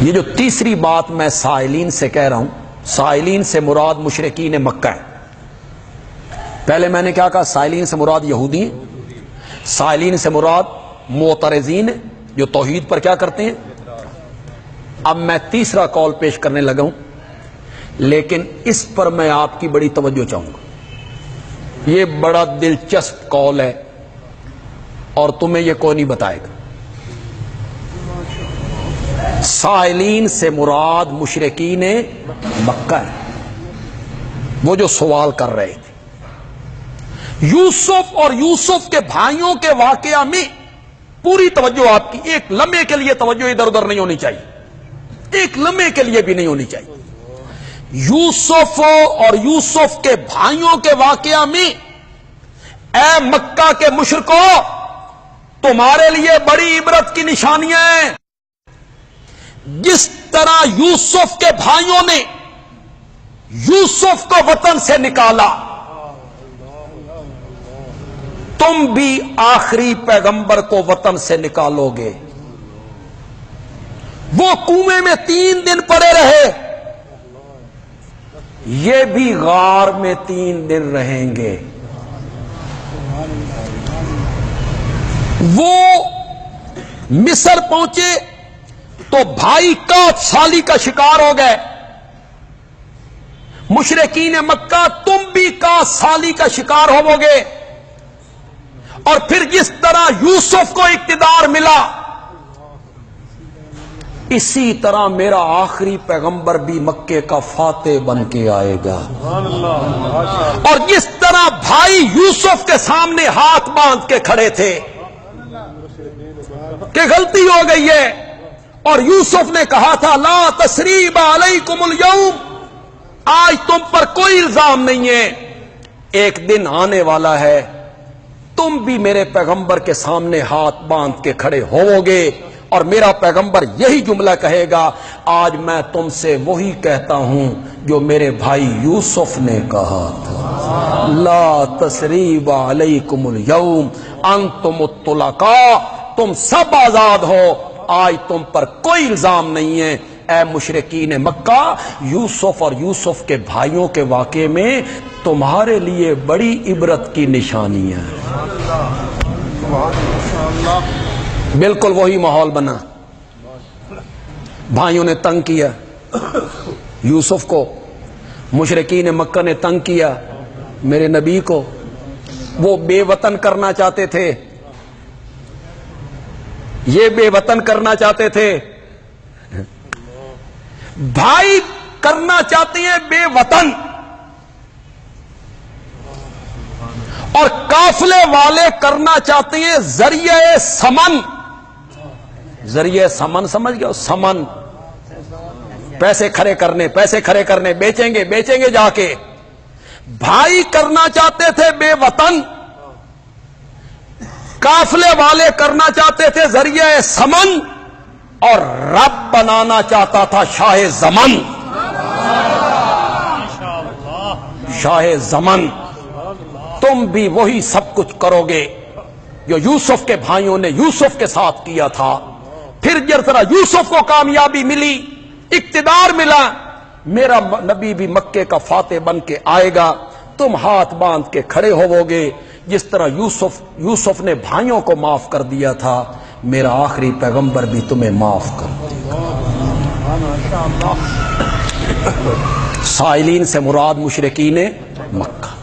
یہ جو تیسری بات میں سائلین سے کہہ رہا ہوں، سائلین سے مراد مشرکین مکہ ہے۔ پہلے میں نے کیا کہا؟ سائلین سے مراد یہودی ہیں، سائلین سے مراد معترضین ہیں جو توحید پر کیا کرتے ہیں۔ اب میں تیسرا قول پیش کرنے لگا ہوں، لیکن اس پر میں آپ کی بڑی توجہ چاہوں گا۔ یہ بڑا دلچسپ قول ہے اور تمہیں یہ کوئی نہیں بتائے گا۔ سائلین سے مراد مشرکین مکہ ہے، وہ جو سوال کر رہے تھے یوسف اور یوسف کے بھائیوں کے واقعہ میں۔ پوری توجہ آپ کی، ایک لمحے کے لیے توجہ ادھر ادھر نہیں ہونی چاہیے، ایک لمحے کے لیے بھی نہیں ہونی چاہیے۔ یوسف اور یوسف کے بھائیوں کے واقعہ میں، اے مکہ کے مشرکو، تمہارے لیے بڑی عبرت کی نشانیاں ہیں۔ جس طرح یوسف کے بھائیوں نے یوسف کو وطن سے نکالا، تم بھی آخری پیغمبر کو وطن سے نکالو گے۔ وہ کنویں میں 3 دن پڑے رہے، یہ بھی غار میں 3 دن رہیں گے۔ وہ مصر پہنچے تو بھائی کاف سالی کا شکار ہو گئے۔ مشرکین مکہ، تم بھی کاف سالی کا شکار ہوو گے۔ اور پھر جس طرح یوسف کو اقتدار ملا، اسی طرح میرا آخری پیغمبر بھی مکے کا فاتح بن کے آئے گا۔ اور جس طرح بھائی یوسف کے سامنے ہاتھ باندھ کے کھڑے تھے کہ غلطی ہو گئی ہے، اور یوسف نے کہا تھا لا تثریب علیکم اليوم، آج تم پر کوئی الزام نہیں ہے، ایک دن آنے والا ہے تم بھی میرے پیغمبر کے سامنے ہاتھ باندھ کے کھڑے ہوو گے، اور میرا پیغمبر یہی جملہ کہے گا، آج میں تم سے وہی کہتا ہوں جو میرے بھائی یوسف نے کہا تھا، لا تثریب علیکم اليوم انتم الطلقاء، تم سب آزاد ہو، آج تم پر کوئی الزام نہیں ہے۔ اے مشرکین مکہ، یوسف اور یوسف کے بھائیوں کے واقعے میں تمہارے لیے بڑی عبرت کی نشانیاں ہیں۔ بالکل وہی ماحول بنا، بھائیوں نے تنگ کیا یوسف کو، مشرکین مکہ نے تنگ کیا میرے نبی کو، وہ بے وطن کرنا چاہتے تھے، یہ بے وطن کرنا چاہتے تھے، بھائی کرنا چاہتے ہیں بے وطن، اور قافلے والے کرنا چاہتے ہیں ذریعہ سمن۔ ذریعہ سمن سمجھ گئے؟ سمن، پیسے کھڑے کرنے، بیچیں گے جا کے۔ بھائی کرنا چاہتے تھے بے وطن، قافلے والے کرنا چاہتے تھے ذریعہ سمن، اور رب بنانا چاہتا تھا شاہ زمن۔ شاہ زمن، تم بھی وہی سب کچھ کرو گے جو یوسف کے بھائیوں نے یوسف کے ساتھ کیا تھا۔ پھر جس طرح یوسف کو کامیابی ملی، اقتدار ملا، میرا نبی بھی مکے کا فاتح بن کے آئے گا، تم ہاتھ باندھ کے کھڑے ہوو گے۔ جس طرح یوسف نے بھائیوں کو معاف کر دیا تھا، میرا آخری پیغمبر بھی تمہیں معاف کر دے گا۔ سائلین سے مراد مشرکین مکہ۔